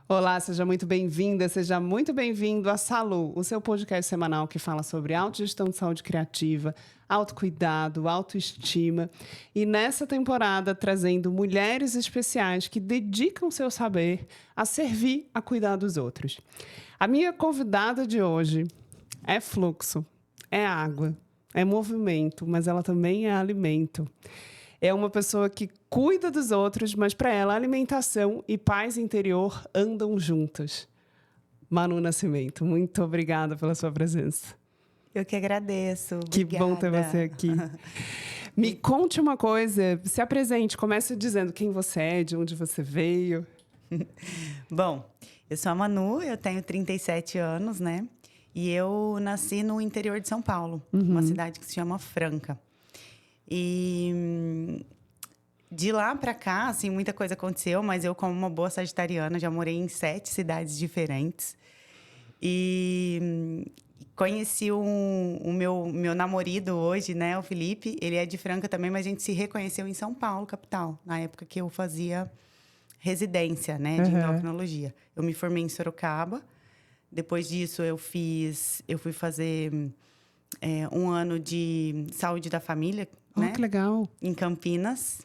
Olá, seja muito bem-vinda, seja muito bem-vindo a Salu, o seu podcast semanal que fala sobre autogestão de saúde criativa, autocuidado, autoestima. E nessa temporada trazendo mulheres especiais que dedicam seu saber a servir a cuidar dos outros. A minha convidada de hoje é fluxo, é água, é movimento, mas ela também é alimento. É uma pessoa que cuida dos outros, mas para ela alimentação e paz interior andam juntas. Manu Nascimento, muito obrigada pela sua presença. Eu que agradeço. Que Obrigada. bom ter você aqui. Me conte uma coisa, se apresente, comece dizendo quem você é, de onde você veio. Bom, eu sou a Manu, eu tenho 37 anos, né? E eu nasci no interior de São Paulo, uma cidade que se chama Franca. E de lá para cá, assim, muita coisa aconteceu, mas eu, como uma boa sagitariana, já morei em 7 cidades diferentes. E conheci o meu namorado hoje, né, o Felipe. Ele é de Franca também, mas a gente se reconheceu em São Paulo, capital, na época que eu fazia residência, né, de endocrinologia. Eu me formei em Sorocaba. Depois disso, eu fui fazer um ano de saúde da família, né? Que legal. Em Campinas.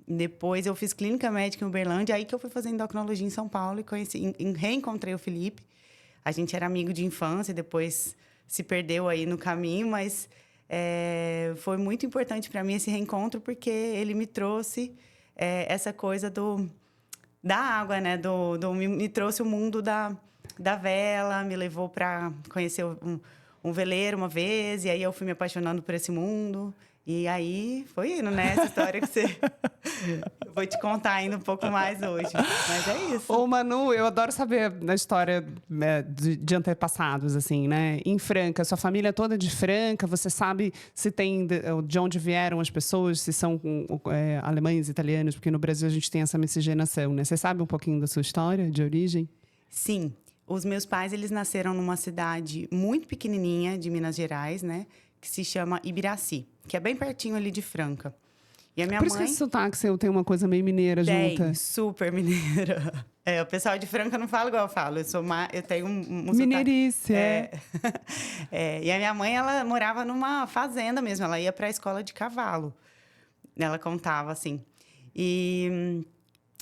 Depois eu fiz clínica médica em Uberlândia, aí que eu fui fazer endocrinologia em São Paulo e reencontrei o Felipe. A gente era amigo de infância, depois se perdeu aí no caminho, mas foi muito importante para mim esse reencontro, porque ele me trouxe essa coisa da água, né? Me trouxe o mundo da vela, me levou para conhecer um veleiro uma vez, e aí eu fui me apaixonando por esse mundo. E aí foi indo, né? Essa história que você... Eu vou te contar ainda um pouco mais hoje. Mas é isso. Ô, Manu, eu adoro saber da história de antepassados, assim, né? Em Franca, sua família é toda de Franca, você sabe se tem de onde vieram as pessoas, se são alemães, italianos, porque no Brasil a gente tem essa miscigenação, né? Você sabe um pouquinho da sua história de origem? Sim. Os meus pais, eles nasceram numa cidade muito pequenininha de Minas Gerais, né? Que se chama Ibiraci, que é bem pertinho ali de Franca. E a minha Por isso mãe... que esse sotaque seu tem uma coisa meio mineira junta. Super mineira. O pessoal de Franca não fala igual eu falo. Eu tenho um Mineirice, sotaque. E a minha mãe, ela morava numa fazenda mesmo. Ela ia para a escola de cavalo. Ela contava, assim.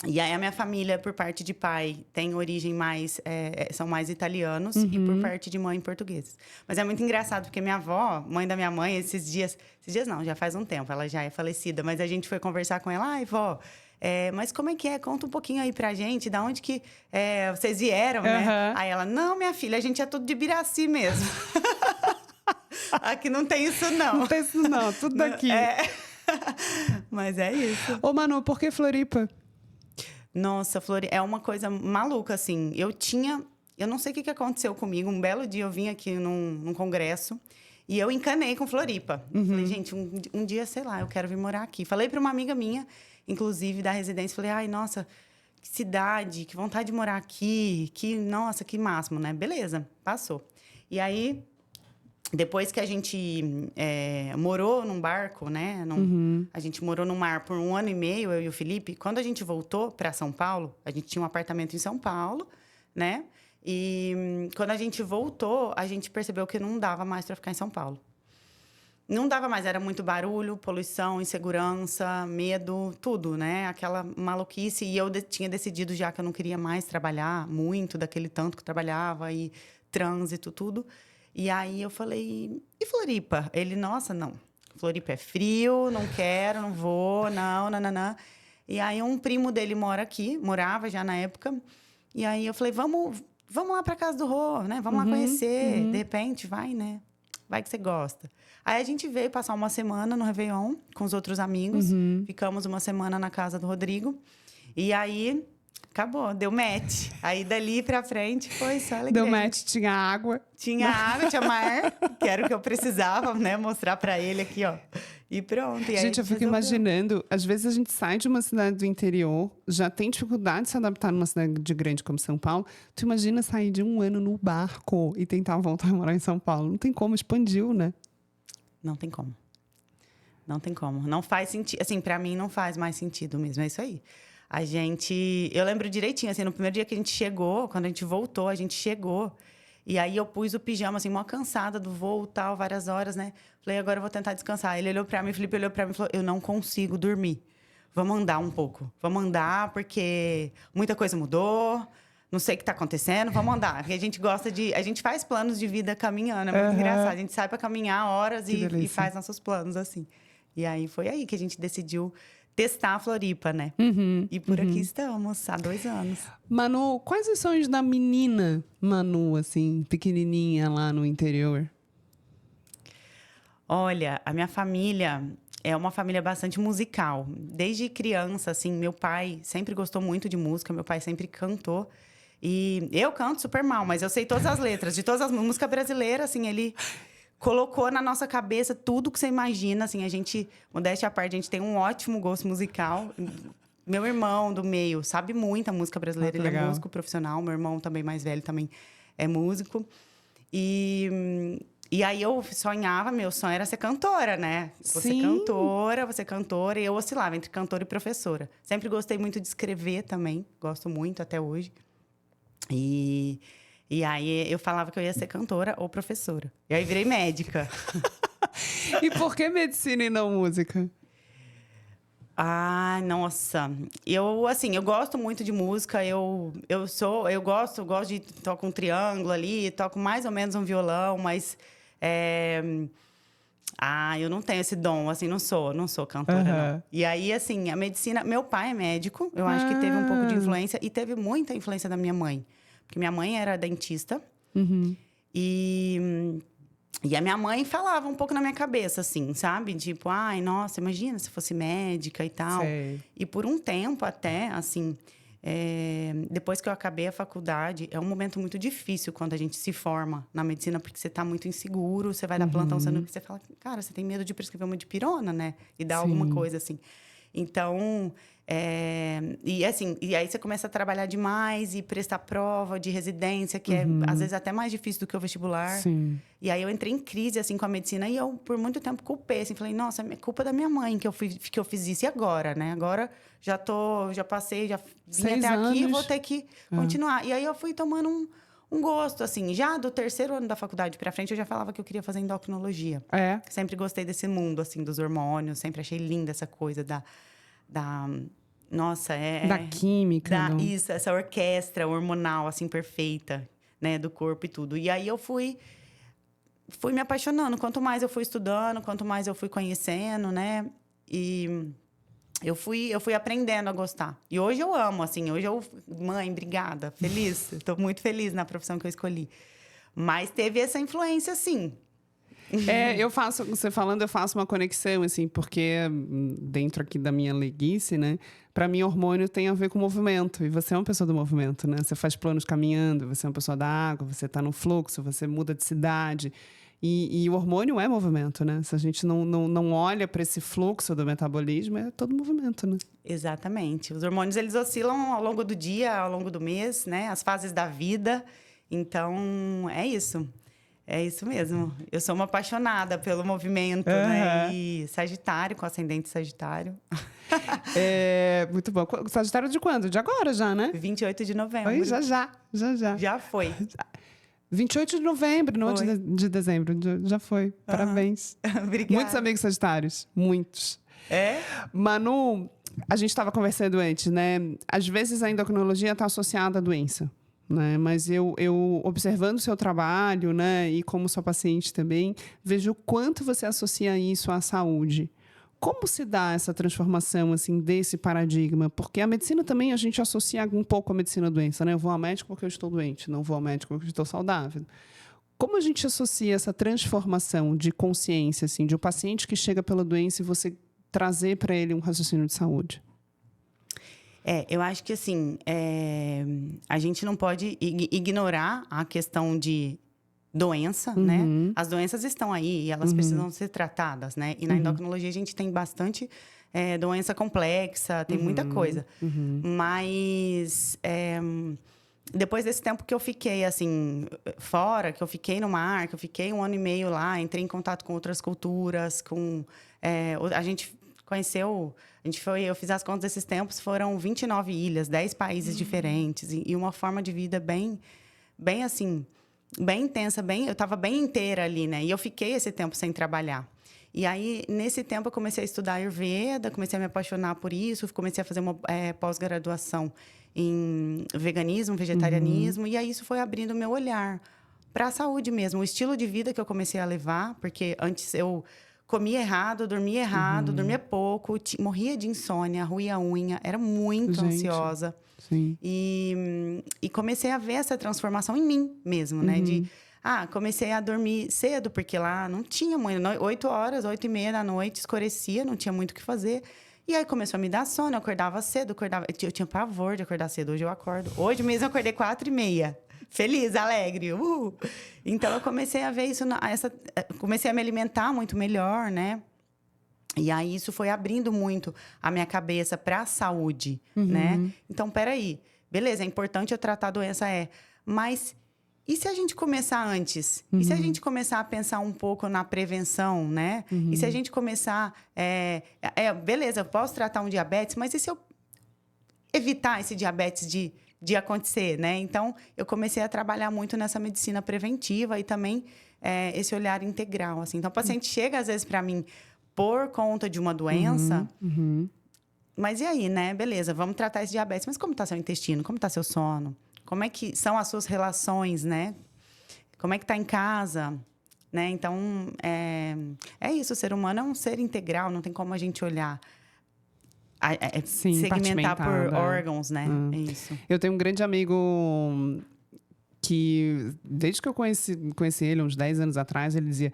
E aí, a minha família, por parte de pai, tem origem mais... são mais italianos. E por parte de mãe, portugueses. Mas é muito engraçado, porque minha avó, mãe da minha mãe, esses dias não, já faz um tempo, ela já é falecida. Mas a gente foi conversar com ela. Ai, vó, mas como é que é? Conta um pouquinho aí pra gente. Da onde que vocês vieram, né? Aí ela, não, minha filha, a gente é tudo de Ibiraci mesmo. Aqui não tem isso, não. Não tem isso, não. Tudo daqui. Mas é isso. Ô, Manu, por que Floripa? Nossa, Floripa é uma coisa maluca, assim. Eu não sei o que aconteceu comigo. Um belo dia eu vim aqui num congresso e eu encanei com Floripa. Falei, gente, um dia, sei lá, eu quero vir morar aqui. Falei para uma amiga minha, inclusive, da residência. Falei, ai, nossa, que cidade, que vontade de morar aqui. Nossa, que máximo, né? Beleza, passou. E aí... Depois que a gente morou num barco, né? A gente morou no mar por 1 ano e meio, eu e o Felipe. Quando a gente voltou para São Paulo, a gente tinha um apartamento em São Paulo, né? E quando a gente voltou, a gente percebeu que não dava mais para ficar em São Paulo. Não dava mais, era muito barulho, poluição, insegurança, medo, tudo, né? Aquela maluquice. E eu tinha decidido já que eu não queria mais trabalhar muito, daquele tanto que trabalhava, e trânsito, tudo. E aí eu falei, e Floripa? Ele, nossa, não. Floripa é frio, não quero, não vou, não. E aí um primo dele morava já na época. E aí eu falei, vamos lá pra casa do Rô, né? Vamos lá conhecer. De repente, vai, né? Vai que você gosta. Aí a gente veio passar uma semana no Réveillon com os outros amigos. Ficamos uma semana na casa do Rodrigo. E aí... Acabou, deu match. Aí, dali pra frente, foi só alegria. Deu match, tinha água. Tinha água, tinha mar, que era o que eu precisava, né? Mostrar pra ele aqui, ó. E pronto. E gente, aí eu fico imaginando, às vezes a gente sai de uma cidade do interior, já tem dificuldade de se adaptar numa cidade grande como São Paulo. Tu imagina sair de 1 ano no barco e tentar voltar a morar em São Paulo. Não tem como, expandiu, né? Não tem como. Não tem como. Não faz sentido. Assim, pra mim não faz mais sentido mesmo, é isso aí. Eu lembro direitinho, assim, no primeiro dia que a gente chegou, quando a gente voltou, a gente chegou. E aí eu pus o pijama, assim, mó cansada do voo, tal, várias horas, né? Falei, agora eu vou tentar descansar. Ele olhou pra mim, o Felipe olhou pra mim e falou, eu não consigo dormir. Vamos andar um pouco. Vamos andar, porque muita coisa mudou. Não sei o que tá acontecendo, vamos andar. Porque a gente gosta de... A gente faz planos de vida caminhando, é muito engraçado. A gente sai pra caminhar horas e faz nossos planos, assim. E aí, foi aí que a gente decidiu testar a Floripa, né? E por aqui estamos, há 2 anos. Manu, quais os sonhos da menina Manu, assim, pequenininha lá no interior? Olha, a minha família é uma família bastante musical. Desde criança, assim, meu pai sempre gostou muito de música, meu pai sempre cantou. E eu canto super mal, mas eu sei todas as letras de todas as músicas brasileiras, assim, ele colocou na nossa cabeça tudo que você imagina, assim, a gente, modéstia à parte, a gente tem um ótimo gosto musical. Meu irmão do meio sabe muita música brasileira, ele é músico profissional, meu irmão também mais velho também é músico. E aí eu sonhava, meu sonho era ser cantora, né? Você cantora, e eu oscilava entre cantora e professora. Sempre gostei muito de escrever também, gosto muito até hoje. E aí eu falava que eu ia ser cantora ou professora. E aí virei médica. E por que medicina e não música? Ah, nossa. Eu gosto muito de música. Eu gosto de tocar um triângulo ali, toco mais ou menos um violão, mas eu não tenho esse dom, assim, não sou cantora, não. E aí, assim, a medicina... Meu pai é médico, eu acho que teve um pouco de influência, e teve muita influência da minha mãe. Porque minha mãe era dentista. E a minha mãe falava um pouco na minha cabeça, assim, sabe? Tipo, ai, nossa, imagina se fosse médica e tal. Sei. E por um tempo até, assim... depois que eu acabei a faculdade, é um momento muito difícil quando a gente se forma na medicina, porque você tá muito inseguro, você vai dar plantão, você fala, cara, você tem medo de prescrever uma dipirona, né? E dar alguma coisa, assim. Então, e aí você começa a trabalhar demais e prestar prova de residência, que é, às vezes, até mais difícil do que o vestibular. Sim. E aí eu entrei em crise, assim, com a medicina e eu, por muito tempo, culpei, assim. Falei, nossa, é culpa da minha mãe que eu fiz isso. E agora, né? Agora já passei, já vim 6 até aqui, anos. vou ter que continuar. E aí eu fui tomando um gosto, assim. Já do 3º ano da faculdade pra frente, eu já falava que eu queria fazer endocrinologia. Sempre gostei desse mundo, assim, dos hormônios. Sempre achei linda essa coisa da nossa, da química. Isso, essa orquestra hormonal, assim, perfeita, né? Do corpo e tudo. E aí eu fui me apaixonando. Quanto mais eu fui estudando, quanto mais eu fui conhecendo, né? E eu fui aprendendo a gostar. E hoje eu amo, assim. Mãe, obrigada, feliz. Estou muito feliz na profissão que eu escolhi. Mas teve essa influência, sim. Você falando, eu faço uma conexão, assim, porque dentro aqui da minha leguice, né? Pra mim, hormônio tem a ver com movimento. E você é uma pessoa do movimento, né? Você faz planos caminhando, você é uma pessoa da água, você tá no fluxo, você muda de cidade. E o hormônio é movimento, né? Se a gente não olha para esse fluxo do metabolismo, é todo movimento, né? Exatamente. Os hormônios, eles oscilam ao longo do dia, ao longo do mês, né? As fases da vida. Então, é isso. É isso mesmo. Eu sou uma apaixonada pelo movimento, né? E Sagitário, com ascendente Sagitário. Muito bom. Sagitário de quando? De agora já, né? 28 de novembro. Oi, já. Já foi. 28 de novembro, não de dezembro. Já foi. Parabéns. Obrigada. Muitos amigos sagitários. Muitos. Manu, a gente estava conversando antes, né? Às vezes a endocrinologia está associada à doença. Né? Mas eu observando o seu trabalho, né, e como sua paciente também, vejo o quanto você associa isso à saúde. Como se dá essa transformação, assim, desse paradigma? Porque a medicina também a gente associa um pouco à medicina doença, né? Eu vou ao médico porque eu estou doente, não vou ao médico porque eu estou saudável. Como a gente associa essa transformação de consciência, assim, de um paciente que chega pela doença e você trazer para ele um raciocínio de saúde? Eu acho que, assim, a gente não pode ignorar a questão de doença, né? As doenças estão aí e elas precisam ser tratadas, né? E na endocrinologia a gente tem bastante doença complexa, tem muita coisa. Mas depois desse tempo que eu fiquei, assim, fora, que eu fiquei no mar, que eu fiquei 1 ano e meio lá, entrei em contato com outras culturas, conheceu... eu fiz as contas desses tempos, foram 29 ilhas, 10 países diferentes. E uma forma de vida bem assim, bem intensa, eu estava bem inteira ali, né? E eu fiquei esse tempo sem trabalhar. E aí, nesse tempo, eu comecei a estudar Ayurveda, comecei a me apaixonar por isso, comecei a fazer uma pós-graduação em veganismo, vegetarianismo, e aí isso foi abrindo o meu olhar para a saúde mesmo, o estilo de vida que eu comecei a levar, porque antes eu comia errado, dormia pouco, morria de insônia, roía a unha, era muito ansiosa. Sim. E comecei a ver essa transformação em mim mesmo, né? Comecei a dormir cedo, porque lá não tinha muito. 8 horas, 8h30 da noite, escurecia, não tinha muito o que fazer. E aí começou a me dar sono, eu acordava cedo, eu tinha pavor de acordar cedo. Hoje eu acordo. Hoje mesmo eu acordei 4h30. Feliz, alegre. Então eu comecei a ver isso, comecei a me alimentar muito melhor, né? E aí isso foi abrindo muito a minha cabeça para a saúde, né? Então, peraí, beleza, é importante eu tratar a doença, mas e se a gente começar antes? E se a gente começar a pensar um pouco na prevenção, né? E se a gente começar... beleza, eu posso tratar um diabetes, mas e se eu evitar esse diabetes de acontecer, né? Então, eu comecei a trabalhar muito nessa medicina preventiva e também esse olhar integral, assim. Então, o paciente chega, às vezes, para mim, por conta de uma doença... Mas e aí, né? Beleza, vamos tratar esse diabetes. Mas como está seu intestino? Como está seu sono? Como é que são as suas relações, né? Como é que está em casa? Né? Então, é isso. O ser humano é um ser integral. Não tem como a gente olhar... Sim, segmentar por órgãos, né? É isso. Eu tenho um grande amigo que, desde que eu conheci ele, uns 10 anos atrás, ele dizia: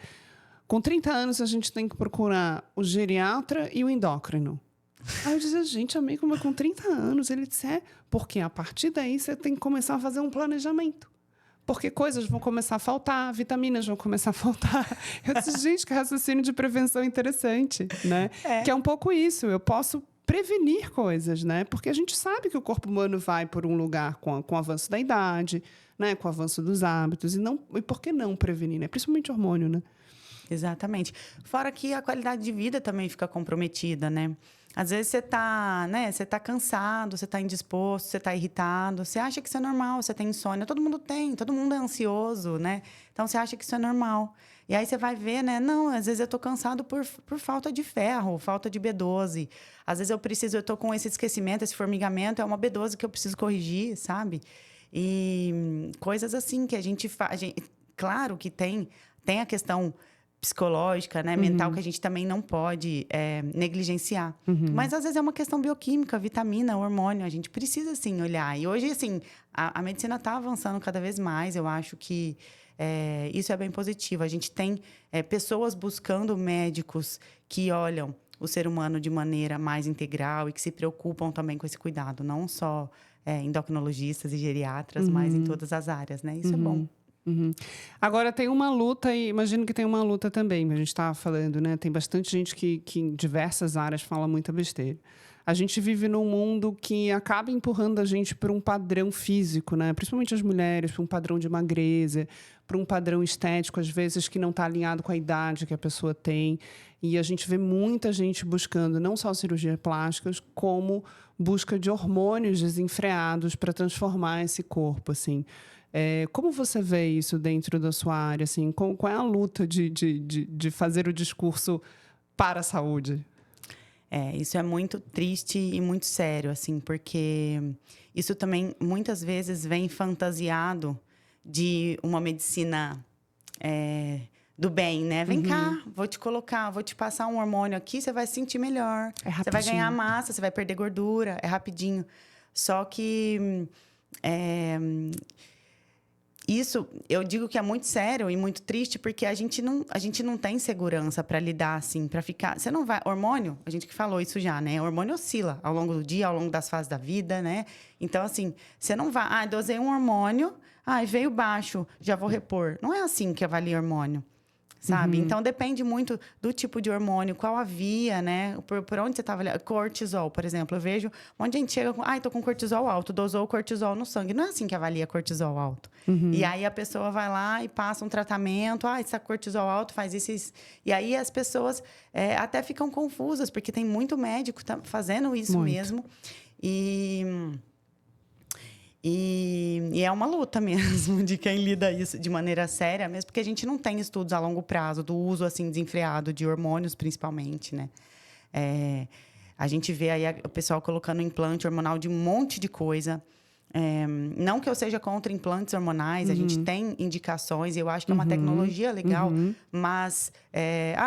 com 30 anos a gente tem que procurar o geriatra e o endócrino. Aí eu dizia: gente, amigo, mas com 30 anos? Ele disse: porque a partir daí você tem que começar a fazer um planejamento. Porque coisas vão começar a faltar, vitaminas vão começar a faltar. Eu disse: gente, que raciocínio de prevenção interessante, né? Que é um pouco isso. Eu posso prevenir coisas, né? Porque a gente sabe que o corpo humano vai por um lugar com o avanço da idade, né? Com o avanço dos hábitos. E por que não prevenir, né? Principalmente hormônio, né? Exatamente. Fora que a qualidade de vida também fica comprometida, né? Às vezes você tá, né? Você tá cansado, você tá indisposto, você tá irritado. Você acha que isso é normal, você tem insônia. Todo mundo tem, todo mundo é ansioso, né? Então, você acha que isso é normal. E aí, você vai ver, né? Não, às vezes eu tô cansado por falta de ferro, falta de B12. Às vezes eu tô com esse esquecimento, esse formigamento. É uma B12 que eu preciso corrigir, sabe? E coisas assim que a gente faz... Claro que tem a questão... psicológica, né, mental, que a gente também não pode negligenciar. Mas, às vezes, é uma questão bioquímica, vitamina, hormônio. A gente precisa, sim, olhar. E hoje, assim, a medicina está avançando cada vez mais. Eu acho que isso é bem positivo. A gente tem pessoas buscando médicos que olham o ser humano de maneira mais integral e que se preocupam também com esse cuidado. Não só endocrinologistas e geriatras, mas em todas as áreas, né? Isso é bom. Agora, tem uma luta, e imagino que tem uma luta também, a gente estava falando, né? Tem bastante gente que em diversas áreas fala muita besteira. A gente vive num mundo que acaba empurrando a gente para um padrão físico, né? Principalmente as mulheres, para um padrão de magreza, para um padrão estético, às vezes, que não está alinhado com a idade que a pessoa tem. E a gente vê muita gente buscando não só cirurgias plásticas, como busca de hormônios desenfreados para transformar esse corpo, assim. Como você vê isso dentro da sua área? Assim, qual é a luta de fazer o discurso para a saúde? Isso é muito triste e muito sério, assim, porque isso também, muitas vezes, vem fantasiado de uma medicina do bem, né? Vem cá, vou te passar um hormônio aqui, você vai se sentir melhor. Você vai ganhar massa, você vai perder gordura, é rapidinho. Só que... Isso, eu digo que é muito sério e muito triste, porque a gente não tem segurança para lidar assim, para ficar... Você não vai... Hormônio, a gente que falou isso já, né? O hormônio oscila ao longo do dia, ao longo das fases da vida, né? Então, assim, você não vai... dosei um hormônio, veio baixo, já vou repor. Não é assim que avalia hormônio. sabe? Então, depende muito do tipo de hormônio, qual a via, né? Por onde você estava olhando. Cortisol, por exemplo. Eu vejo onde a gente chega com... Ai, tô com cortisol alto. Dosou o cortisol no sangue. Não é assim que avalia cortisol alto. E aí, a pessoa vai lá e passa um tratamento. Ah, esse cortisol alto faz isso e isso. E aí, as pessoas até ficam confusas, porque tem muito médico fazendo isso mesmo. E é uma luta mesmo de quem lida isso de maneira séria, mesmo porque a gente não tem estudos a longo prazo do uso assim desenfreado de hormônios, principalmente, né? A gente vê aí o pessoal colocando implante hormonal de um monte de coisa. Não que eu seja contra implantes hormonais, a gente tem indicações, e eu acho que é uma tecnologia legal, mas...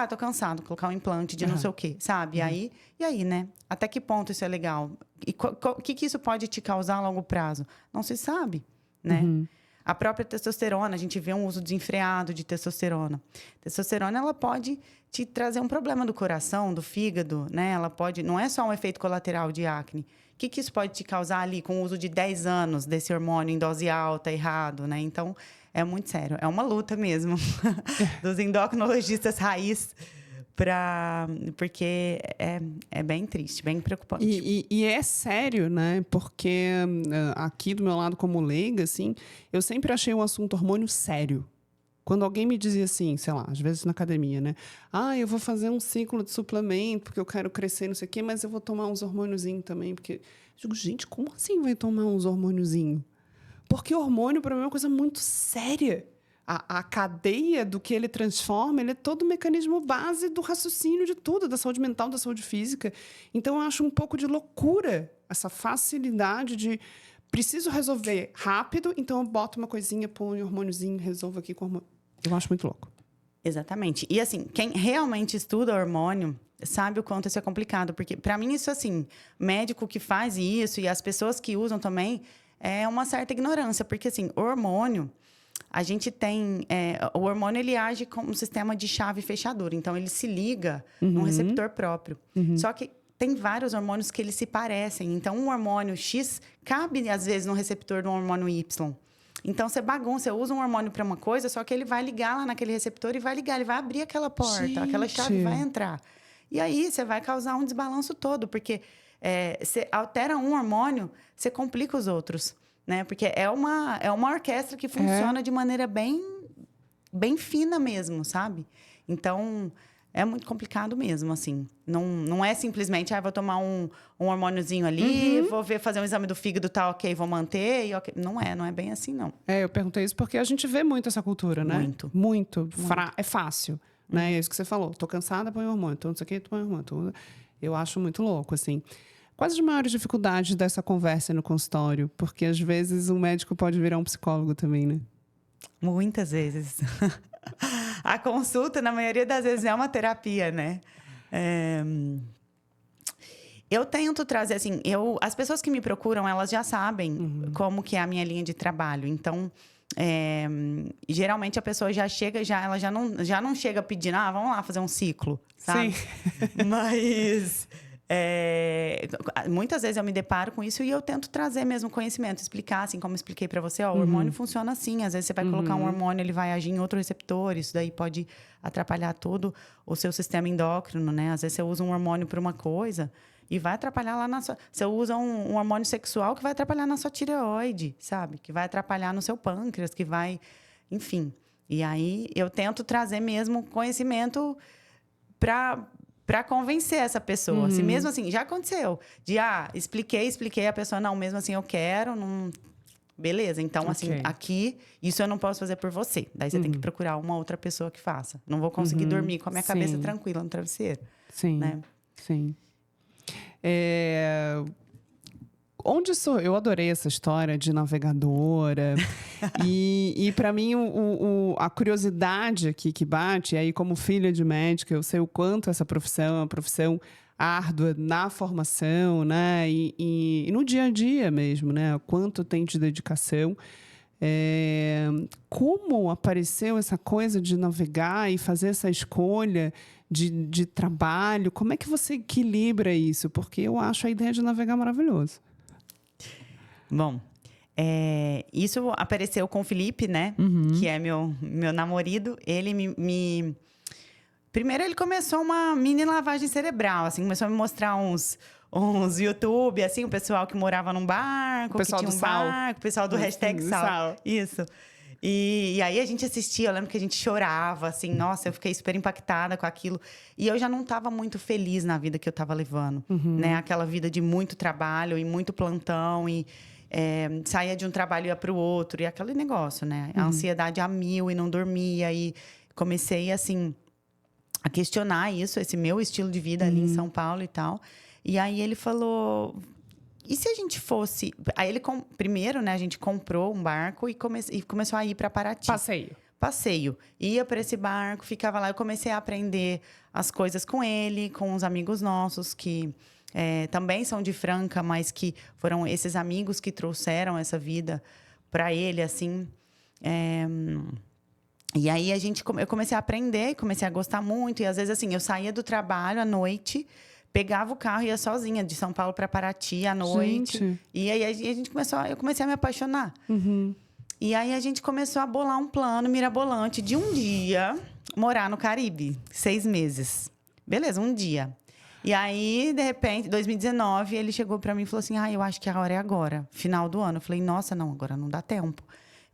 tô cansado, vou colocar um implante de não sei o quê, sabe? E aí, né? Até que ponto isso é legal? E o que isso pode te causar a longo prazo? Não se sabe, né? A própria testosterona, a gente vê um uso desenfreado de testosterona. Testosterona, ela pode te trazer um problema do coração, do fígado, né? Ela pode... Não é só um efeito colateral de acne. O que isso pode te causar ali com o uso de 10 anos desse hormônio em dose alta, errado, né? Então, é muito sério. É uma luta mesmo dos endocrinologistas raiz, porque é bem triste, bem preocupante. E é sério, né? Porque aqui do meu lado, como leiga, assim, eu sempre achei o assunto hormônio sério. Quando alguém me dizia assim, sei lá, às vezes na academia, né? Eu vou fazer um ciclo de suplemento porque eu quero crescer, não sei o quê, mas eu vou tomar uns hormôniozinhos também. Porque eu digo, gente, como assim vai tomar uns hormôniozinhos? Porque hormônio, para mim, é uma coisa muito séria. A cadeia do que ele transforma, ele é todo o mecanismo base do raciocínio de tudo, da saúde mental, da saúde física. Então, eu acho um pouco de loucura essa facilidade de... Preciso resolver rápido, então eu boto uma coisinha, põe um hormôniozinho, resolvo aqui com hormônio. Eu acho muito louco. Exatamente. E, assim, quem realmente estuda hormônio sabe o quanto isso é complicado. Porque, para mim, isso, assim, médico que faz isso e as pessoas que usam também, é uma certa ignorância. Porque, assim, o hormônio, a gente tem... o hormônio, ele age como um sistema de chave fechadura. Então, ele se liga num receptor próprio. Só que tem vários hormônios que eles se parecem. Então, um hormônio X cabe, às vezes, no receptor do hormônio Y. Então, você bagunça, você usa um hormônio para uma coisa, só que ele vai ligar lá naquele receptor e vai ligar, ele vai abrir aquela porta, aquela chave vai entrar. E aí, você vai causar um desbalanço todo, porque você altera um hormônio, você complica os outros, né? Porque é uma orquestra que funciona de maneira bem, bem fina mesmo, sabe? Então... É muito complicado mesmo, assim. Não é simplesmente, vou tomar um hormôniozinho ali, vou fazer um exame do fígado, tá ok, vou manter. E okay. Não é bem assim, não. Eu perguntei isso porque a gente vê muito essa cultura, né? Muito. É fácil, né? É isso que você falou. Tô cansada, põe hormônio. Tô não sei o quê, põe hormônio. Eu acho muito louco, assim. Quais as maiores dificuldades dessa conversa no consultório? Porque, às vezes, um médico pode virar um psicólogo também, né? Muitas vezes. A consulta, na maioria das vezes, é uma terapia, né? Eu tento trazer, assim... As pessoas que me procuram, elas já sabem como que é a minha linha de trabalho. Então, geralmente, a pessoa já chega... Ela já não chega pedindo... vamos lá fazer um ciclo, sabe? Sim. Mas... muitas vezes eu me deparo com isso e eu tento trazer mesmo conhecimento, explicar, assim, como eu expliquei para você, o hormônio funciona assim, às vezes você vai colocar um hormônio, ele vai agir em outro receptor, isso daí pode atrapalhar todo o seu sistema endócrino, né? Às vezes você usa um hormônio para uma coisa e vai atrapalhar lá na sua... Você usa um hormônio sexual que vai atrapalhar na sua tireoide, sabe? Que vai atrapalhar no seu pâncreas, que vai... Enfim. E aí, eu tento trazer mesmo conhecimento para convencer essa pessoa. Se mesmo assim, já aconteceu. De, expliquei, a pessoa, não, mesmo assim eu quero, não... Beleza, então, assim, aqui, isso eu não posso fazer por você. Daí você tem que procurar uma outra pessoa que faça. Não vou conseguir dormir com a minha cabeça tranquila no travesseiro. Sim, né? Sim. Onde sou? Eu adorei essa história de navegadora. e para mim, a curiosidade aqui que bate, aí como filha de médica, eu sei o quanto essa profissão é uma profissão árdua na formação, né? E no dia a dia mesmo, né? O quanto tem de dedicação. Como apareceu essa coisa de navegar e fazer essa escolha de trabalho? Como é que você equilibra isso? Porque eu acho a ideia de navegar maravilhoso. Bom, Isso apareceu com o Felipe, né? Que é meu namorado. Ele Primeiro, ele começou uma mini lavagem cerebral, assim. Começou a me mostrar uns YouTube, assim. O pessoal que morava num barco, o pessoal que tinha do sal. barco. O pessoal do hashtag sal. Isso. E aí a gente assistia, eu lembro que a gente chorava, assim. Nossa, eu fiquei super impactada com aquilo. E eu já não estava muito feliz na vida que eu estava levando. Né? Aquela vida de muito trabalho e muito plantão. E saía de um trabalho e ia para o outro. E aquele negócio, né? A ansiedade a mil e não dormia. E comecei, assim, a questionar isso, esse meu estilo de vida ali em São Paulo e tal. E aí ele falou... E se a gente fosse... Aí ele, primeiro, né, a gente comprou um barco e começou a ir para Paraty. Passeio. Ia para esse barco, ficava lá. Eu comecei a aprender as coisas com ele, com os amigos nossos que também são de Franca, mas que foram esses amigos que trouxeram essa vida para ele, assim. E aí eu comecei a aprender, comecei a gostar muito. E às vezes, assim, eu saía do trabalho à noite... Pegava o carro e ia sozinha, de São Paulo para Paraty à noite. Gente. E aí eu comecei a me apaixonar. E aí a gente começou a bolar um plano mirabolante de um dia morar no Caribe, 6 meses. Beleza, um dia. E aí, de repente, 2019, ele chegou para mim e falou assim: eu acho que a hora é agora, final do ano. Eu falei: nossa, não, agora não dá tempo.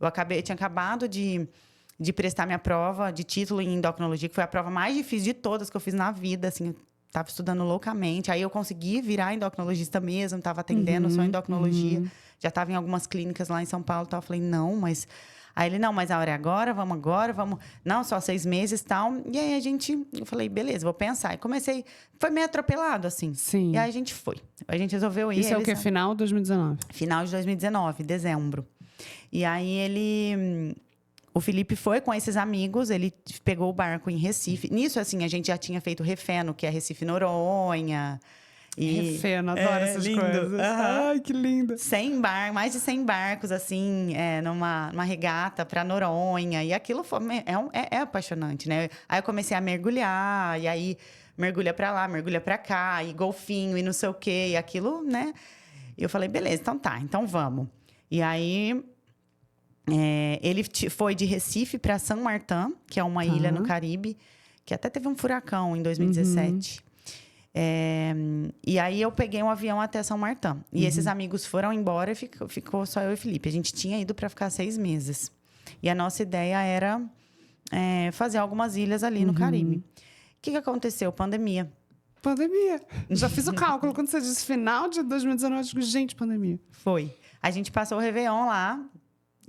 Eu tinha acabado de prestar minha prova de título em endocrinologia, que foi a prova mais difícil de todas que eu fiz na vida, assim. Estava estudando loucamente. Aí eu consegui virar endocrinologista mesmo. Estava atendendo só endocrinologia. Já estava em algumas clínicas lá em São Paulo. Eu falei, não, mas... Aí ele, não, mas a hora é agora, vamos agora, vamos... Não, só 6 meses e tal. E aí eu falei, beleza, vou pensar. E comecei... Foi meio atropelado, assim. Sim. E aí a gente foi. A gente resolveu ir. Isso é o quê? Final de 2019? Final de 2019, dezembro. E aí o Felipe foi com esses amigos, ele pegou o barco em Recife. Nisso, assim, a gente já tinha feito Refeno, que é Recife, Noronha. Refeno, adoro essas coisas. Ai, que lindo. Mais de 100 barcos, assim, numa regata para Noronha. E aquilo é apaixonante, né? Aí eu comecei a mergulhar, e aí mergulha para lá, mergulha para cá, e golfinho, e não sei o quê. E aquilo, né? E eu falei, beleza, então tá, então vamos. E aí... ele foi de Recife para São Martin, que é uma ilha no Caribe, que até teve um furacão em 2017. E aí eu peguei um avião até São Martin. E esses amigos foram embora e ficou só eu e o Felipe. A gente tinha ido para ficar 6 meses. E a nossa ideia era fazer algumas ilhas ali no Caribe. O que aconteceu? Pandemia. Já fiz o cálculo. Quando você disse final de 2019, eu digo, gente, pandemia. Foi. A gente passou o Réveillon lá.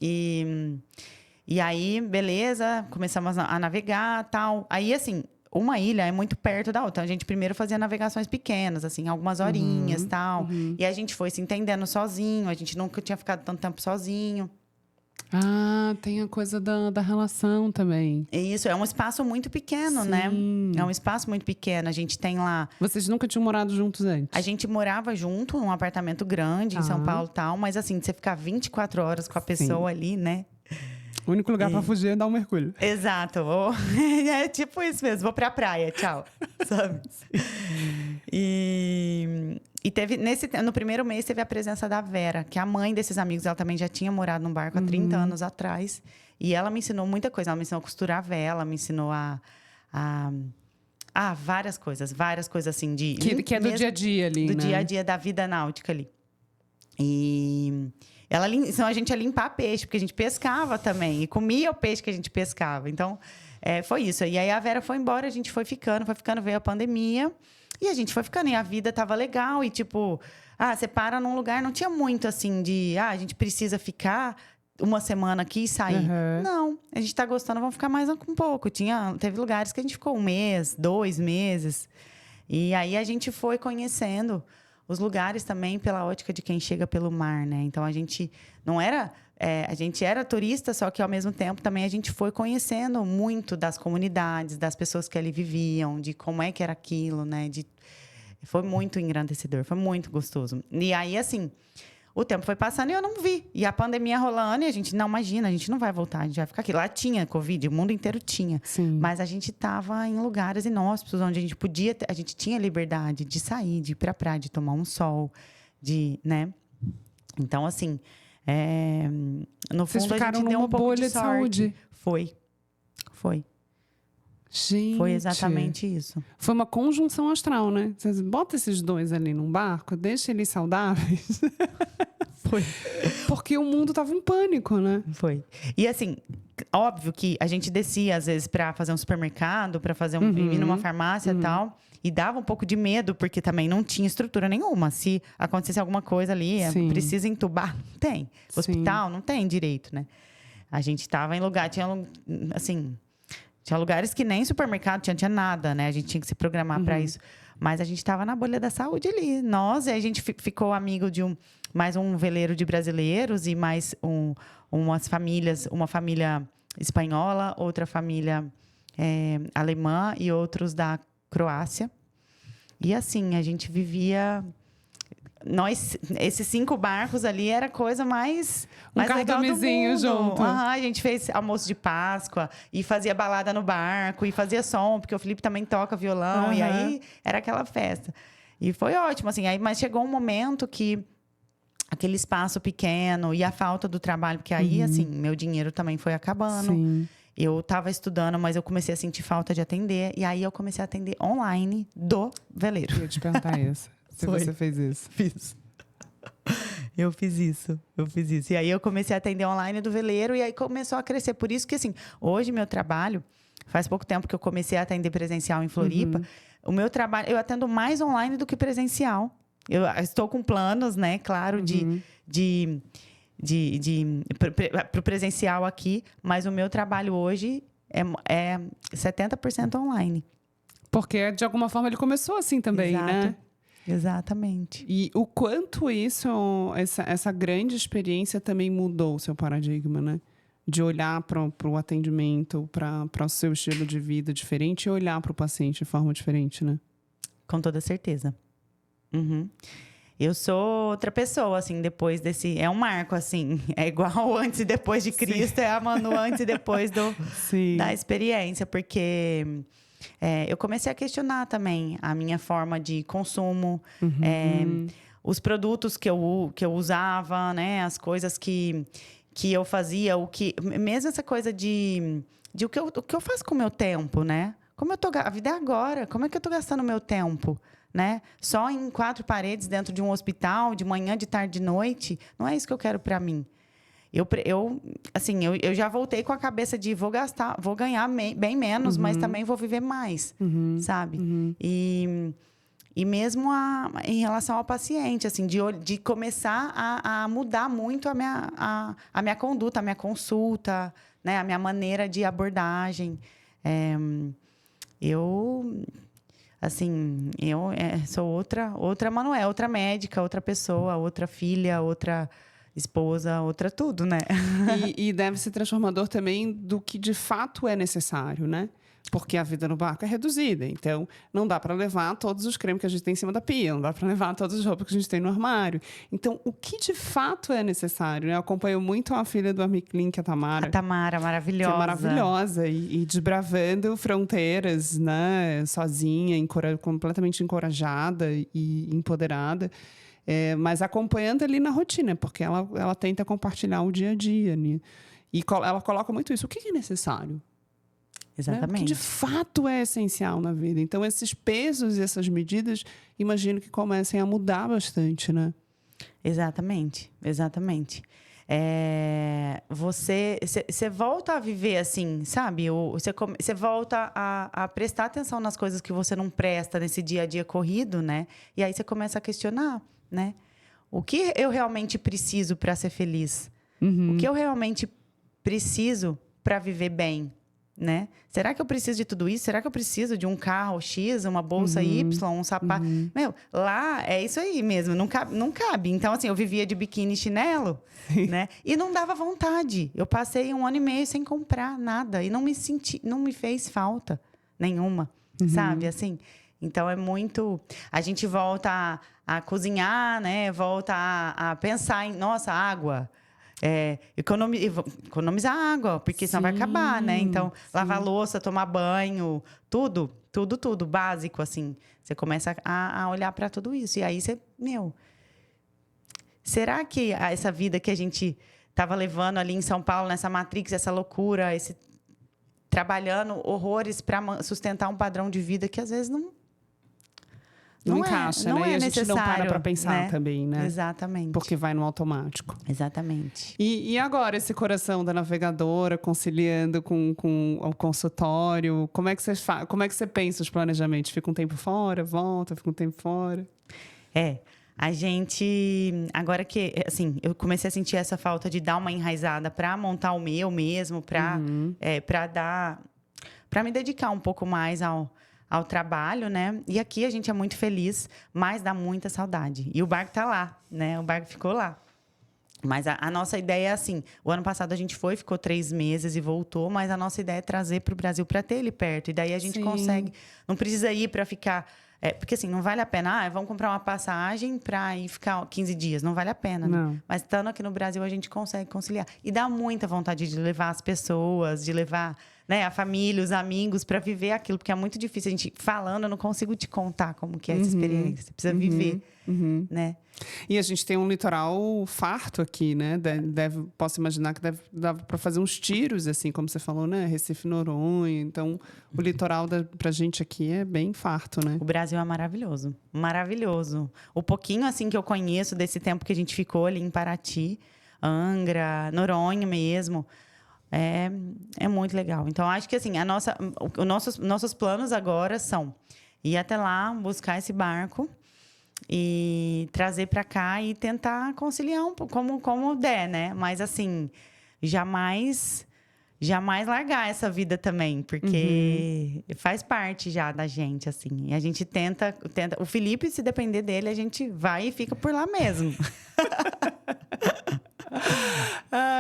E aí, beleza, começamos a navegar e tal. Aí, assim, uma ilha é muito perto da outra. Então, a gente primeiro fazia navegações pequenas, assim, algumas horinhas e tal. E a gente foi se entendendo sozinho. A gente nunca tinha ficado tanto tempo sozinho. Ah, tem a coisa da relação também. Isso, é um espaço muito pequeno, Sim. né? É um espaço muito pequeno. A gente tem lá... Vocês nunca tinham morado juntos antes? A gente morava junto num apartamento grande em São Paulo e tal. Mas, assim, você ficar 24 horas com a pessoa ali, né? O único lugar pra fugir é dar um mergulho. Exato. É tipo isso mesmo. Vou pra praia, tchau. Sabe? E teve... No primeiro mês, teve a presença da Vera, que é a mãe desses amigos. Ela também já tinha morado num barco há 30 anos atrás. E ela me ensinou muita coisa. Ela me ensinou a costurar vela, me ensinou várias coisas assim de... Que é do dia a dia ali, do né? dia a dia da vida náutica ali. E... Ela ensinou a gente a limpar peixe, porque a gente pescava também. E comia o peixe que a gente pescava. Então, foi isso. E aí, a Vera foi embora, a gente foi ficando, veio a pandemia. E a gente foi ficando. E a vida tava legal. E, tipo, você para num lugar... Não tinha muito, assim, a gente precisa ficar uma semana aqui e sair. Não. A gente tá gostando, vamos ficar mais um pouco. Teve lugares que a gente ficou 1 mês, 2 meses. E aí, a gente foi conhecendo... os lugares também pela ótica de quem chega pelo mar, né? Então, a gente não era... a gente era turista, só que, ao mesmo tempo, também a gente foi conhecendo muito das comunidades, das pessoas que ali viviam, de como é que era aquilo, né? Foi muito engrandecedor, foi muito gostoso. E aí, assim, o tempo foi passando e eu não vi. E a pandemia rolando e a gente, não, imagina, a gente não vai voltar, a gente vai ficar aqui. Lá tinha Covid, o mundo inteiro tinha. Sim. Mas a gente estava em lugares inóspitos, onde a gente tinha liberdade de sair, de ir pra praia, de tomar um sol, né? Então, assim, No Vocês fundo, a ficaram gente deu numa um pouco bolha de de saúde. Foi. Gente. Foi exatamente isso. Foi uma conjunção astral, né? Vocês botam esses dois ali num barco, deixa eles saudáveis. Foi. Porque o mundo tava em pânico, né? Foi. E assim, óbvio que a gente descia, às vezes, para fazer um supermercado, para fazer ir numa farmácia e tal. E dava um pouco de medo, porque também não tinha estrutura nenhuma. Se acontecesse alguma coisa ali, precisa entubar? Não tem. Hospital, não tem direito, né? A gente estava em lugar, tinha lugares que nem supermercado tinha nada, né? A gente tinha que se programar para isso. Mas a gente estava na bolha da saúde ali. E a gente ficou amigo de mais um veleiro de brasileiros e mais umas famílias, uma família espanhola, outra família alemã e outros da Croácia. E assim, a gente vivia... esses 5 barcos ali era a coisa mais legal do mundo. Junto. A gente fez almoço de Páscoa e fazia balada no barco e fazia som, porque o Felipe também toca violão. E aí era aquela festa. E foi ótimo, assim. Mas chegou um momento que aquele espaço pequeno e a falta do trabalho, porque aí, assim, meu dinheiro também foi acabando. Sim. Eu estava estudando, mas eu comecei a sentir falta de atender. E aí eu comecei a atender online do veleiro. Eu ia te perguntar isso. Se você fez isso. Fiz. Eu fiz isso. E aí eu comecei a atender online do veleiro e aí começou a crescer. Por isso que, assim, hoje meu trabalho... Faz pouco tempo que eu comecei a atender presencial em Floripa. O meu trabalho... Eu atendo mais online do que presencial. Eu estou com planos, né? Claro, para o presencial aqui. Mas o meu trabalho hoje é 70% online. Porque, de alguma forma, ele começou assim também, né? Exatamente. E o quanto essa grande experiência também mudou o seu paradigma, né? De olhar para o atendimento, para o seu estilo de vida diferente e olhar para o paciente de forma diferente, né? Com toda certeza. Eu sou outra pessoa, assim, depois desse... É um marco, assim. É igual antes e depois de Cristo. Sim. É a Manu antes e depois da experiência. Porque... eu comecei a questionar também a minha forma de consumo, os produtos que eu usava, né? As coisas que eu fazia, mesmo essa coisa de o que eu faço com o meu tempo, né? A vida é agora, como é que eu estou gastando o meu tempo, né? Só em 4 paredes dentro de um hospital, de manhã, de tarde, de noite, não é isso que eu quero para mim. Eu já voltei com a cabeça de vou ganhar bem menos, mas também vou viver mais, sabe? E mesmo em relação ao paciente, assim, de começar a mudar muito a minha conduta, a minha consulta, né? A minha maneira de abordagem. Eu sou outra Manuela, outra médica, outra pessoa, outra filha, outra... esposa, outra tudo, né? E deve ser transformador também do que de fato é necessário, né? Porque a vida no barco é reduzida. Então, não dá para levar todos os cremes que a gente tem em cima da pia. Não dá para levar todas as roupas que a gente tem no armário. Então, o que de fato é necessário, né? Eu acompanho muito a filha do Armiclin, que é a Tamara. A Tamara, maravilhosa. Que é maravilhosa. E desbravando fronteiras, né? Sozinha, completamente encorajada e empoderada. Mas acompanhando ali na rotina, porque ela tenta compartilhar o dia a dia. Né? E ela coloca muito isso. O que é necessário? Exatamente. Né? O que de fato é essencial na vida. Então, esses pesos e essas medidas, imagino que comecem a mudar bastante, né? Exatamente. Você volta a viver assim, sabe? Você volta a prestar atenção nas coisas que você não presta nesse dia a dia corrido, né? E aí você começa a questionar, né? O que eu realmente preciso para ser feliz? O que eu realmente preciso para viver bem, né? Será que eu preciso de tudo isso? Será que eu preciso de um carro X, uma bolsa Y, um sapato? Meu, lá é isso aí mesmo, não cabe. Então, assim, eu vivia de biquíni e chinelo, né? E não dava vontade. Eu passei 1 ano e meio sem comprar nada e não me fez falta nenhuma, sabe? Assim, então é muito... A gente volta a cozinhar, né? Volta a pensar em, nossa, água... economizar água, porque senão vai acabar, né? Então, lavar louça, tomar banho, tudo básico, assim. Você começa a olhar para tudo isso. E aí, será que essa vida que a gente estava levando ali em São Paulo, nessa Matrix, essa loucura, trabalhando horrores para sustentar um padrão de vida que às vezes não encaixa, não né? é E a gente não para pra pensar, né? também, né? Exatamente. Porque vai no automático. Exatamente. E agora, esse coração da navegadora, conciliando com o consultório, como é que você pensa os planejamentos? Fica um tempo fora, volta, fica um tempo fora? A gente, agora que, assim, eu comecei a sentir essa falta de dar uma enraizada para montar o meu mesmo, para me dedicar um pouco mais ao trabalho, né? E aqui a gente é muito feliz, mas dá muita saudade. E o barco tá lá, né? O barco ficou lá. Mas a nossa ideia é assim, o ano passado a gente ficou 3 meses e voltou, mas a nossa ideia é trazer para o Brasil para ter ele perto. E daí a gente consegue, não precisa ir para ficar... porque assim, não vale a pena, vamos comprar uma passagem para ir ficar 15 dias. Não vale a pena, né? Mas estando aqui no Brasil, a gente consegue conciliar. E dá muita vontade de levar as pessoas, de levar, né, a família, os amigos, para viver aquilo. Porque é muito difícil. A gente falando, eu não consigo te contar como que é essa experiência. Você precisa viver, né? E a gente tem um litoral farto aqui, né? Posso imaginar que dá para fazer uns tiros, assim, como você falou, né? Recife, Noronha. Então, o litoral pra gente aqui é bem farto, né? O Brasil é maravilhoso. Maravilhoso. O pouquinho, assim, que eu conheço desse tempo que a gente ficou ali em Paraty, Angra, Noronha mesmo, é muito legal. Então, acho que, assim, nossos planos agora são ir até lá, buscar esse barco e trazer para cá e tentar conciliar um pouco como der, né? Mas assim, jamais largar essa vida também, porque faz parte já da gente, assim. E a gente tenta. O Felipe, se depender dele, a gente vai e fica por lá mesmo.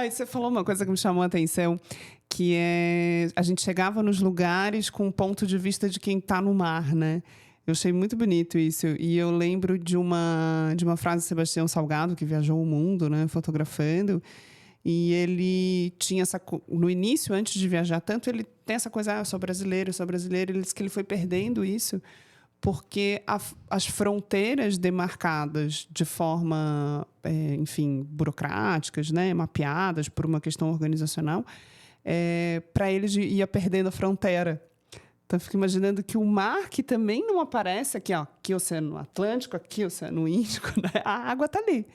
E você falou uma coisa que me chamou a atenção, que é a gente chegava nos lugares com o ponto de vista de quem está no mar, né? Eu achei muito bonito isso. E eu lembro de uma frase do Sebastião Salgado, que viajou o mundo, né, fotografando. E ele tinha no início, antes de viajar tanto, ele tem essa coisa, eu sou brasileiro. Ele disse que ele foi perdendo isso porque as fronteiras demarcadas de forma, enfim, burocráticas, né, mapeadas por uma questão organizacional, para ele ia perdendo a fronteira. Então, eu fico imaginando que o mar, que também não aparece aqui, aqui Oceano Atlântico, aqui Oceano Índico, né? A água está ali.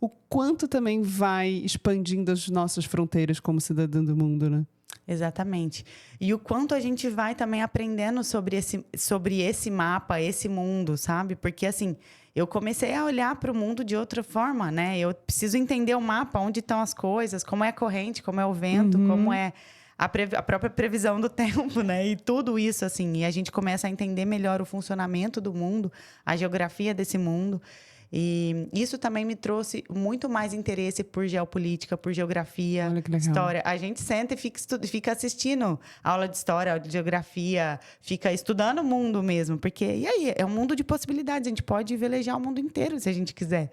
O quanto também vai expandindo as nossas fronteiras como cidadão do mundo, né? Exatamente. E o quanto a gente vai também aprendendo sobre esse mapa, esse mundo, sabe? Porque, assim, eu comecei a olhar para o mundo de outra forma, né? Eu preciso entender o mapa, onde estão as coisas, como é a corrente, como é o vento, como é... A própria previsão do tempo, né? E tudo isso, assim. E a gente começa a entender melhor o funcionamento do mundo, a geografia desse mundo. E isso também me trouxe muito mais interesse por geopolítica, por geografia, história. A gente senta e fica assistindo aula de história, aula de geografia, fica estudando o mundo mesmo. Porque, e aí? É um mundo de possibilidades. A gente pode velejar o mundo inteiro, se a gente quiser,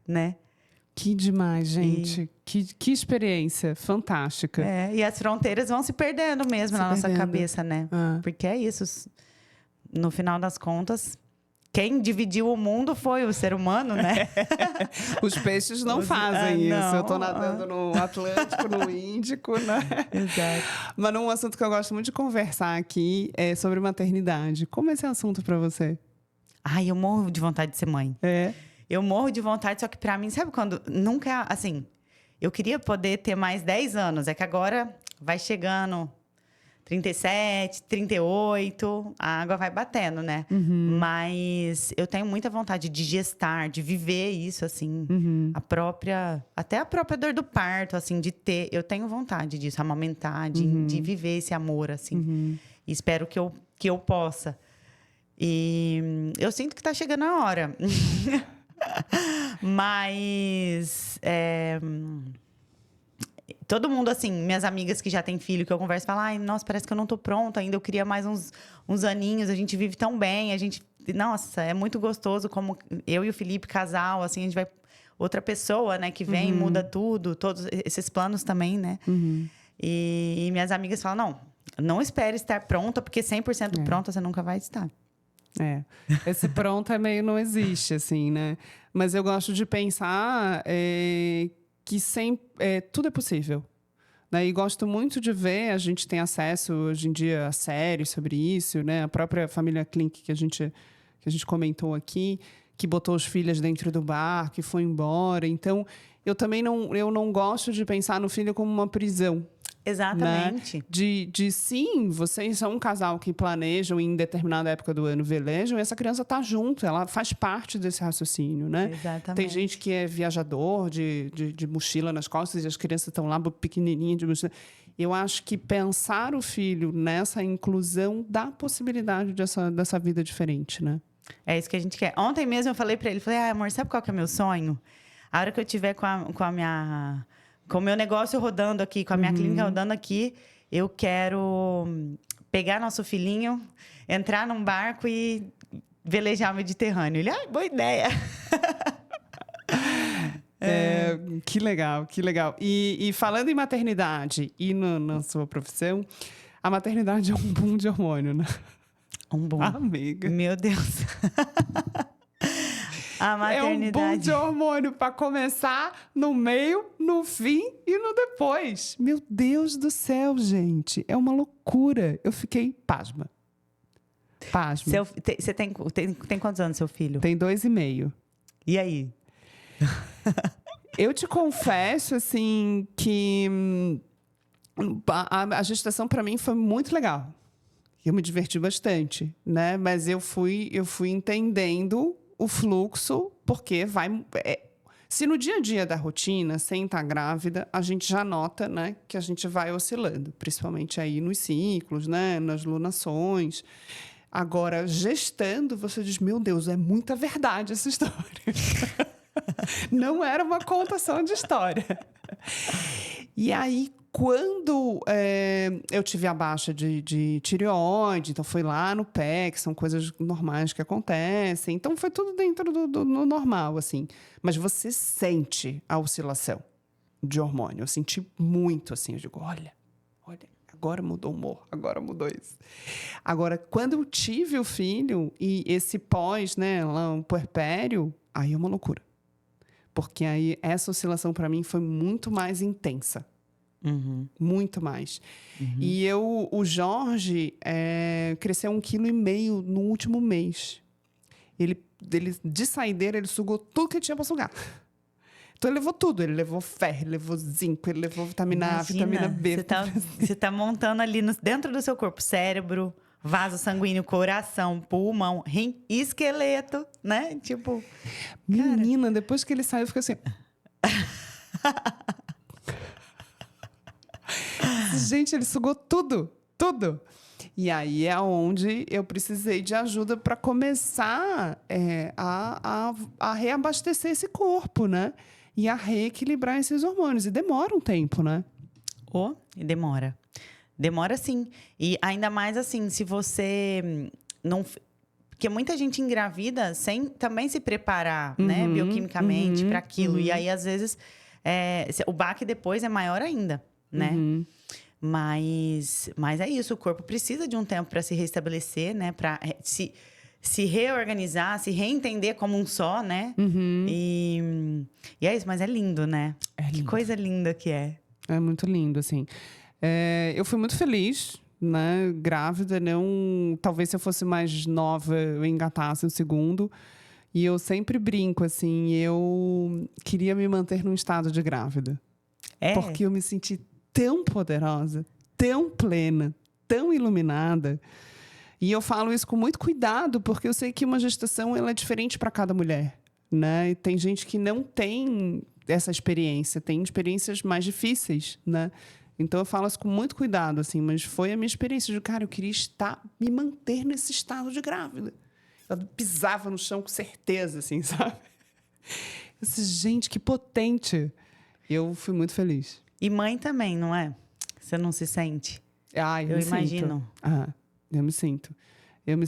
né? Que demais, gente. Que experiência fantástica. E as fronteiras vão se perdendo mesmo na nossa cabeça, né? Porque é isso. No final das contas, quem dividiu o mundo foi o ser humano, né? Os peixes não fazem isso. Eu estou nadando no Atlântico, no Índico, né? Exato. Mas um assunto que eu gosto muito de conversar aqui é sobre maternidade. Como é esse assunto para você? Eu morro de vontade de ser mãe. Eu morro de vontade, só que pra mim, sabe quando... Nunca, assim... Eu queria poder ter mais 10 anos. É que agora vai chegando 37, 38, a água vai batendo, né? Mas eu tenho muita vontade de gestar, de viver isso, assim. Até a própria dor do parto, assim, de ter... Eu tenho vontade disso, amamentar, de viver esse amor, assim. E espero que eu possa. E eu sinto que tá chegando a hora. Mas todo mundo, assim, minhas amigas que já têm filho, que eu converso, falam, nossa, parece que eu não tô pronta ainda, eu queria mais uns aninhos, a gente vive tão bem, nossa, é muito gostoso como eu e o Felipe, casal, assim, a gente vai... Outra pessoa, né, que vem, muda tudo, todos esses planos também, né? E minhas amigas falam, não espere estar pronta, porque 100% pronta você nunca vai estar. Esse pronto é meio não existe, assim, né? Mas eu gosto de pensar que tudo é possível. Né? E gosto muito de ver, a gente tem acesso hoje em dia a séries sobre isso, né? A própria família Klink que a gente comentou aqui, que botou os filhos dentro do bar, que foi embora. Então, eu também não gosto de pensar no filho como uma prisão. Exatamente. Né? Sim, vocês são um casal que planejam em determinada época do ano velejam, e essa criança está junto, ela faz parte desse raciocínio, né? Exatamente. Tem gente que é viajador de mochila nas costas e as crianças estão lá pequenininhas de mochila. Eu acho que pensar o filho nessa inclusão dá possibilidade dessa vida diferente, né? É isso que a gente quer. Ontem mesmo eu falei para ele, amor, sabe qual que é o meu sonho? A hora que eu tiver com o meu negócio rodando aqui, com a minha clínica rodando aqui, eu quero pegar nosso filhinho, entrar num barco e velejar o Mediterrâneo. Ele, boa ideia. Que legal, que legal. E falando em maternidade e na sua profissão, a maternidade é um boom de hormônio, né? Um boom. Amiga. Meu Deus. A maternidade. É um boom de hormônio para começar, no meio, no fim e no depois. Meu Deus do céu, gente. É uma loucura. Eu fiquei pasma. Você tem quantos anos, seu filho? Tem 2,5. E aí? Eu te confesso, assim, que a gestação para mim foi muito legal. Eu me diverti bastante, né? Mas eu fui entendendo o fluxo, porque se no dia a dia da rotina, sem estar grávida, a gente já nota, né, que a gente vai oscilando, principalmente aí nos ciclos, né, nas lunações. Agora, gestando, você diz, meu Deus, é muita verdade essa história. Não era uma contação de história. E aí, quando eu tive a baixa de tireoide, então foi lá no pé, que são coisas normais que acontecem. Então, foi tudo dentro do normal, assim. Mas você sente a oscilação de hormônio. Eu senti muito, assim. Eu digo, olha, agora mudou o humor, agora mudou isso. Agora, quando eu tive o filho e esse pós, né, lá, um puerpério, aí é uma loucura. Porque aí essa oscilação para mim foi muito mais intensa. Muito mais. E o Jorge cresceu 1,5 kg no último mês. Ele, de saideira, ele sugou tudo que tinha para sugar. Então, ele levou tudo. Ele levou ferro, ele levou zinco, ele levou vitamina A, vitamina B. Você tá montando ali dentro do seu corpo cérebro, vaso sanguíneo, coração, pulmão, rim, esqueleto, né? Tipo... Menina, depois que ele saiu, eu fiquei assim... Gente, ele sugou tudo. E aí é onde eu precisei de ajuda para começar a reabastecer esse corpo, né? E a reequilibrar esses hormônios. E demora um tempo, né? E demora. Demora sim. E ainda mais assim, se você não... Porque muita gente engravida sem também se preparar, né? Bioquimicamente para aquilo. E aí, às vezes, o baque depois é maior ainda, né? Mas é isso, o corpo precisa de um tempo para se restabelecer, né? Para se reorganizar, se reentender como um só, né? E é isso, mas é lindo, né? Que coisa linda que é. É muito lindo, assim. Eu fui muito feliz, né? Grávida, não... Talvez se eu fosse mais nova, eu engatasse o segundo. E eu sempre brinco, assim, eu queria me manter num estado de grávida. Porque eu me senti tão poderosa, tão plena, tão iluminada. E eu falo isso com muito cuidado, porque eu sei que uma gestação ela é diferente para cada mulher, né? E tem gente que não tem essa experiência, tem experiências mais difíceis, né? Então eu falo isso com muito cuidado, assim, mas foi a minha experiência de, cara, eu queria me manter nesse estado de grávida. Eu pisava no chão com certeza, assim, sabe? Eu disse, gente, que potente. Eu fui muito feliz. E mãe também, não é? Você não se sente? Eu imagino. Eu me sinto. Eu me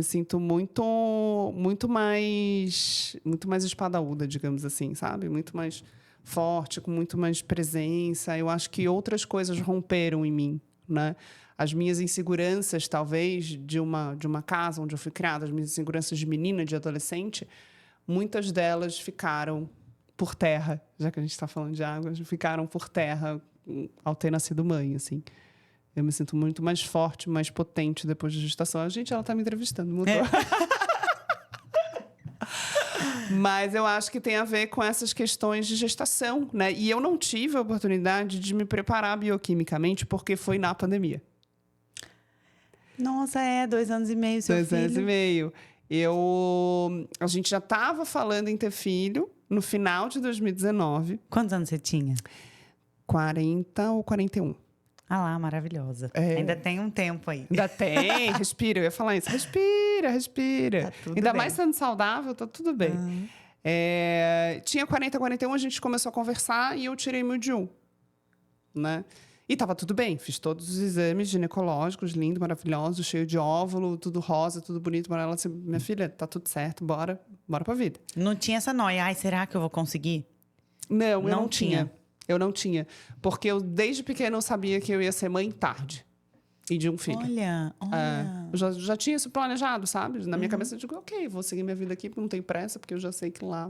sinto muito mais espadaúda, digamos assim, sabe? Muito mais forte, com muito mais presença. Eu acho que outras coisas romperam em mim, né? as minhas inseguranças, talvez, de uma casa onde eu fui criada, as minhas inseguranças de menina, de adolescente, muitas delas ficaram por terra, já que a gente está falando de água, ficaram por terra ao ter nascido mãe, assim. Eu me sinto muito mais forte, mais potente depois da gestação. A gente, ela está me entrevistando, mudou. Mas eu acho que tem a ver com essas questões de gestação, né? E eu não tive a oportunidade de me preparar bioquimicamente porque foi na pandemia. Nossa, 2 anos e meio, seu filho. 2 anos e meio. A gente já estava falando em ter filho no final de 2019. Quantos anos você tinha? 40 ou 41. Ah lá, maravilhosa. Ainda tem um tempo aí. Ainda tem, respira. Eu ia falar isso. Respira. Tá tudo Ainda bem. mais sendo saudável, tá tudo bem. Tinha 40, 41, a gente começou a conversar e eu tirei meu DIU, né? E tava tudo bem. Fiz todos os exames ginecológicos, lindo, maravilhoso, cheio de óvulo, tudo rosa, tudo bonito. Ela disse, minha filha, tá tudo certo, bora pra vida. Não tinha essa noia. Ai, será que eu vou conseguir? Não, eu Não não tinha. Eu não tinha. Porque eu, desde pequena, eu sabia que eu ia ser mãe tarde. E de um filho. Olha. Eu já tinha isso planejado, sabe? Na minha cabeça, eu digo, ok, vou seguir minha vida aqui, porque não tenho pressa, porque eu já sei que lá...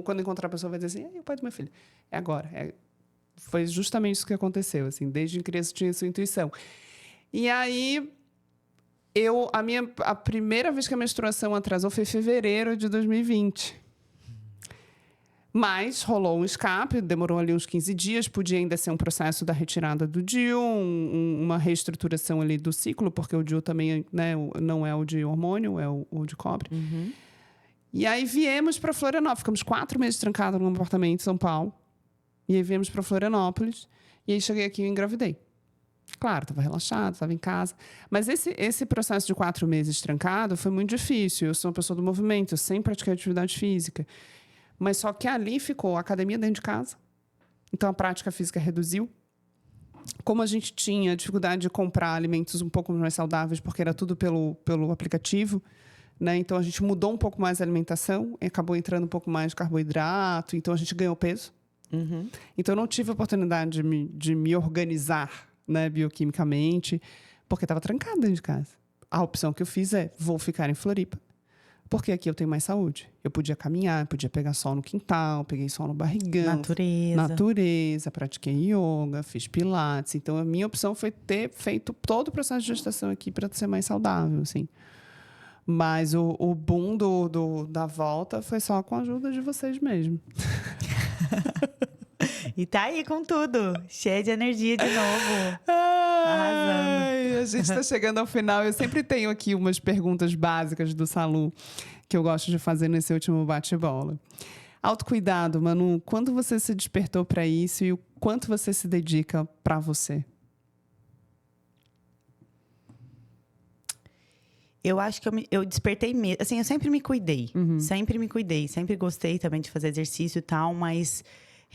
quando encontrar a pessoa, vai dizer assim, o pai do meu filho. É agora. Foi justamente isso que aconteceu, assim. Desde criança, eu tinha essa intuição. E aí, a primeira vez que a menstruação atrasou foi em fevereiro de 2020. Mas rolou um escape, demorou ali uns 15 dias, podia ainda ser um processo da retirada do DIU, uma reestruturação ali do ciclo, porque o DIU também, né, não é o de hormônio, é o de cobre. E aí viemos para Florianópolis, ficamos 4 meses trancados num apartamento em São Paulo, e aí viemos para Florianópolis, e aí cheguei aqui e engravidei. Claro, estava relaxado, estava em casa. Mas esse processo de 4 meses trancado foi muito difícil. Eu sou uma pessoa do movimento, eu sempre pratiquei atividade física. Mas só que ali ficou a academia dentro de casa. Então, a prática física reduziu. Como a gente tinha dificuldade de comprar alimentos um pouco mais saudáveis, porque era tudo pelo aplicativo, né? Então, a gente mudou um pouco mais a alimentação, e acabou entrando um pouco mais de carboidrato, então a gente ganhou peso. Então, eu não tive a oportunidade de me organizar, né, bioquimicamente, porque estava trancada dentro de casa. A opção que eu fiz vou ficar em Floripa, porque aqui eu tenho mais saúde. Eu podia caminhar, podia pegar sol no quintal, peguei sol no barrigão. Natureza, pratiquei yoga, fiz pilates. Então, a minha opção foi ter feito todo o processo de gestação aqui para ser mais saudável, assim. Mas o boom da volta foi só com a ajuda de vocês mesmo. E tá aí com tudo. Cheia de energia de novo. Ai, a gente está chegando ao final. Eu sempre tenho aqui umas perguntas básicas do Salu que eu gosto de fazer nesse último bate-bola. Autocuidado, Manu. Quando você se despertou para isso e o quanto você se dedica para você? Eu acho que eu despertei mesmo. Assim, eu sempre me cuidei. Sempre me cuidei. Sempre gostei também de fazer exercício e tal, mas...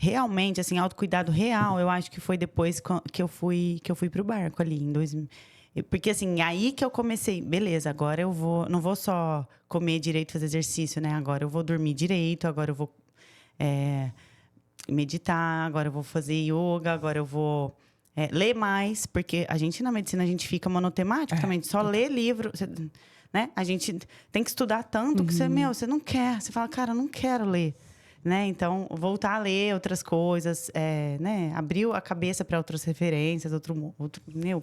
Realmente, assim, autocuidado real, eu acho que foi depois que eu fui pro barco ali, em 2000. Porque, assim, aí que eu comecei, beleza, agora eu não vou só comer direito, fazer exercício, né? Agora eu vou dormir direito, agora eu vou meditar, agora eu vou fazer yoga, agora eu vou ler mais, porque a gente, na medicina, a gente fica monotemático também, só ler livro, né? A gente tem que estudar tanto que você não quer, você fala, cara, eu não quero ler. Né? Então, voltar a ler outras coisas, né? Abriu a cabeça para outras referências,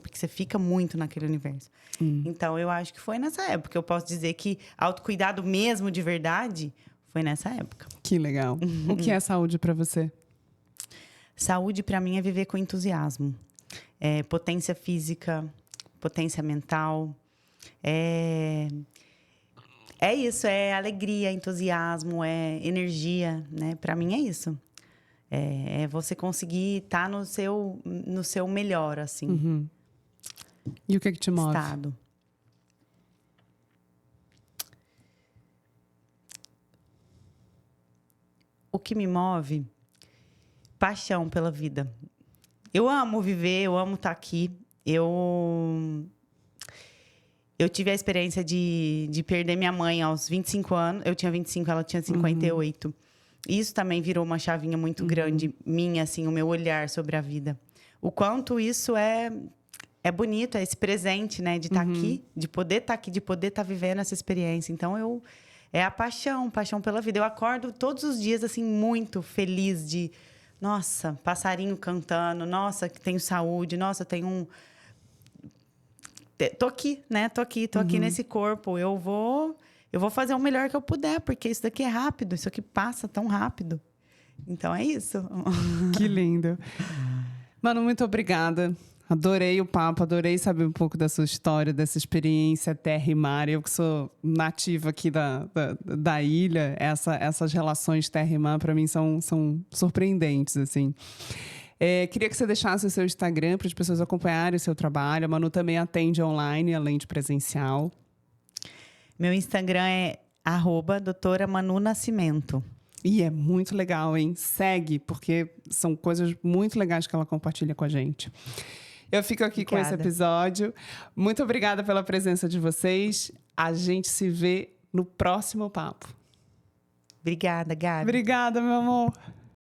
porque você fica muito naquele universo. Então, eu acho que foi nessa época. Eu posso dizer que autocuidado mesmo, de verdade, foi nessa época. Que legal. O que é saúde para você? Saúde, para mim, é viver com entusiasmo. Potência física, potência mental, É isso, é alegria, entusiasmo, é energia, né? Para mim é isso. É você conseguir estar no seu melhor, assim. E o que te move? Estado. O que me move? Paixão pela vida. Eu amo viver, eu amo estar aqui. Eu tive a experiência de perder minha mãe aos 25 anos. Eu tinha 25, ela tinha 58. Isso também virou uma chavinha muito grande minha, assim, o meu olhar sobre a vida. O quanto isso é é bonito, é esse presente, né? De estar aqui, de poder estar aqui, de poder estar vivendo essa experiência. Então, é a paixão pela vida. Eu acordo todos os dias, assim, muito feliz de... Nossa, passarinho cantando. Nossa, que tenho saúde. Nossa, tenho um... Tô aqui, né? Tô aqui nesse corpo. Eu vou fazer o melhor que eu puder, porque isso daqui é rápido. Isso aqui passa tão rápido. Então, é isso. Que lindo. Manu, muito obrigada. Adorei o papo, adorei saber um pouco da sua história, dessa experiência terra e mar. Eu que sou nativa aqui da ilha, essas relações terra e mar, para mim, são surpreendentes, assim. Queria que você deixasse o seu Instagram para as pessoas acompanharem o seu trabalho. A Manu também atende online, além de presencial. Meu Instagram é @doutora Manu Nascimento. E é muito legal, hein? Segue, porque são coisas muito legais que ela compartilha com a gente. Eu fico aqui com esse episódio. Muito obrigada pela presença de vocês. A gente se vê no próximo papo. Obrigada, Gabi. Obrigada, meu amor.